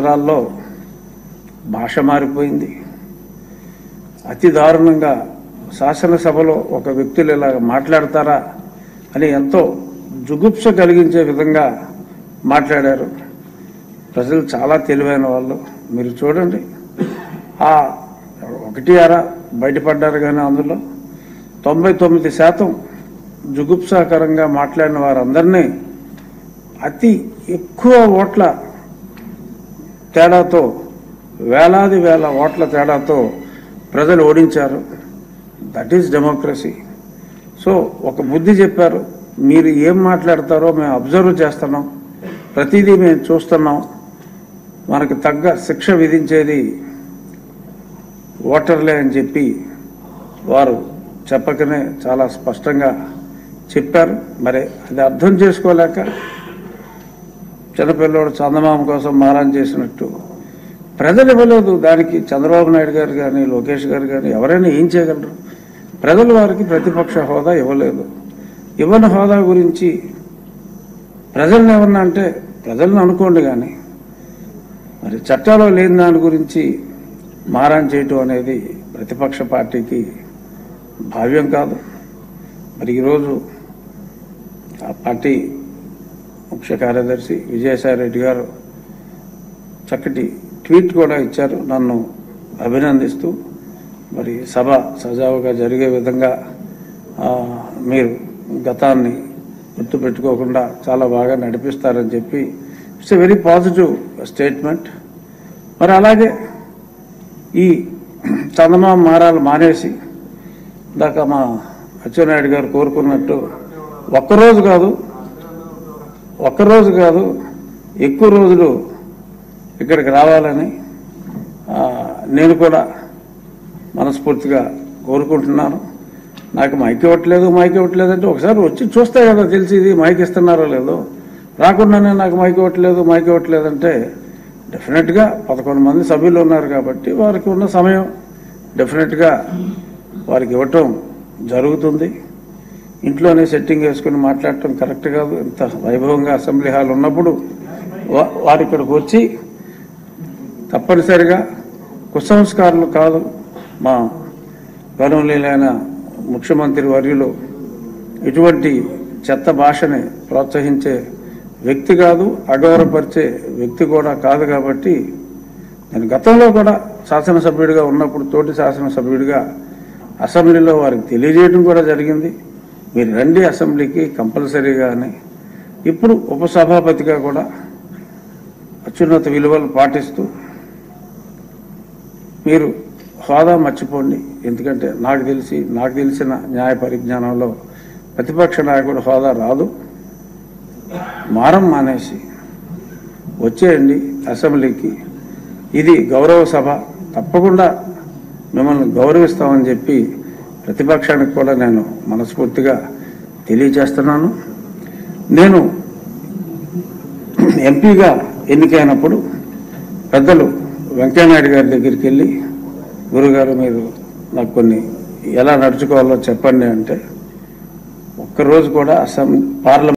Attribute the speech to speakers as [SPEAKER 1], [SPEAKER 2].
[SPEAKER 1] సంవత్సరాల్లో భాష మారిపోయింది. అతి దారుణంగా శాసనసభలో ఒక వ్యక్తులు ఇలా మాట్లాడతారా అని ఎంతో జుగుప్స కలిగించే విధంగా మాట్లాడారు. ప్రజలు చాలా తెలివైన వాళ్ళు. మీరు చూడండి, ఆ ఒకటి అర బయటపడ్డారు, కానీ అందులో 99% జుగుప్సాకరంగా మాట్లాడిన వారందరినీ అతి ఎక్కువ ఓట్ల తేడాతో, వేలాది వేల ఓట్ల తేడాతో ప్రజలు ఓడించారు. That is democracy. సో ఒక బుద్ధి చెప్పారు, మీరు ఏం మాట్లాడతారో మేము అబ్జర్వ్ చేస్తున్నాం, ప్రతిదీ మేము చూస్తున్నాం, మనకు తగ్గ శిక్ష విధించేది ఓటర్లే అని చెప్పి వారు చెప్పకనే చాలా స్పష్టంగా చెప్పారు. మరి అది అర్థం చేసుకోలేక చిన్నపిల్లోడు చందమామ కోసం మారాన్ చేసినట్టు ప్రజలు ఇవ్వలేదు. దానికి చంద్రబాబు నాయుడు గారు కానీ లోకేష్ గారు కానీ ఎవరైనా ఏం చేయగలరు? ప్రజలు వారికి ప్రతిపక్ష హోదా ఇవ్వలేదు. ఇవ్వని హోదా గురించి ప్రజలను ఏమన్నా అంటే ప్రజలను అనుకోండి, కానీ మరి చట్టాలో లేని దాని గురించి మారాన్ చేయటం అనేది ప్రతిపక్ష పార్టీకి భావ్యం కాదు. మరి ఈరోజు ఆ పార్టీ ముఖ్య కార్యదర్శి విజయసాయి రెడ్డి గారు చక్కటి ట్వీట్ కూడా ఇచ్చారు నన్ను అభినందిస్తూ. మరి సభ సజావుగా జరిగే విధంగా మీరు గతాన్ని గుర్తుపెట్టుకోకుండా చాలా బాగా నడిపిస్తారని చెప్పి it's a very positive statement. మరి అలాగే ఈ చందమామ మారాలు మానేసి ఇందాక మా అచ్చెన్నాయుడు గారు కోరుకున్నట్టు ఒక్కరోజు కాదు ఎక్కువ రోజులు ఇక్కడికి రావాలని నేను కూడా మనస్ఫూర్తిగా కోరుకుంటున్నాను. నాకు మైక్ ఇవ్వట్లేదు అంటే ఒకసారి వచ్చి చూస్తే కదా తెలిసి ఇది మైక్ ఇస్తున్నారో లేదో. రాకుండానే నాకు మైక్ ఇవ్వట్లేదు అంటే డెఫినెట్గా 11 మంది సభ్యులు ఉన్నారు కాబట్టి వారికి ఉన్న సమయం డెఫినెట్గా వారికి ఇవ్వటం జరుగుతుంది. ఇంట్లోనే సెట్టింగ్ వేసుకుని మాట్లాడటం కరెక్ట్ కాదు. ఇంత వైభవంగా అసెంబ్లీ హాల్ ఉన్నప్పుడు వారు ఇక్కడికి వచ్చి తప్పనిసరిగా కుసంస్కారులు కాదు, మా గౌరవనీయులైన ముఖ్యమంత్రి వర్యులు ఇటువంటి చెత్త భాషని ప్రోత్సహించే వ్యక్తి కాదు, అగౌరవపరిచే వ్యక్తి కూడా కాదు. కాబట్టి నేను గతంలో కూడా శాసనసభ్యుడిగా ఉన్నప్పుడు తోటి శాసనసభ్యుడిగా అసెంబ్లీలో వారికి తెలియజేయడం కూడా జరిగింది, మీరు రండి అసెంబ్లీకి కంపల్సరీగా అని. ఇప్పుడు ఉపసభాపతిగా కూడా అత్యున్నత విలువలు పాటిస్తూ మీరు హోదా మర్చిపోండి. ఎందుకంటే నాకు తెలిసిన న్యాయ పరిజ్ఞానంలో ప్రతిపక్ష నాయకుడు హోదా రాదు. మారం మానేసి వచ్చేయండి అసెంబ్లీకి. ఇది గౌరవ సభ, తప్పకుండా మిమ్మల్ని గౌరవిస్తామని చెప్పి ప్రతిపక్షానికి కూడా నేను మనస్ఫూర్తిగా తెలియజేస్తున్నాను. నేను ఎంపీగా ఎన్నికైనప్పుడు పెద్దలు వెంకయ్యనాయుడు గారి దగ్గరికి వెళ్ళి, గురుగారు మీరు నాకు కొన్ని ఎలా నడుచుకోవాలో చెప్పండి అంటే ఒక్కరోజు కూడా పార్లమెంట్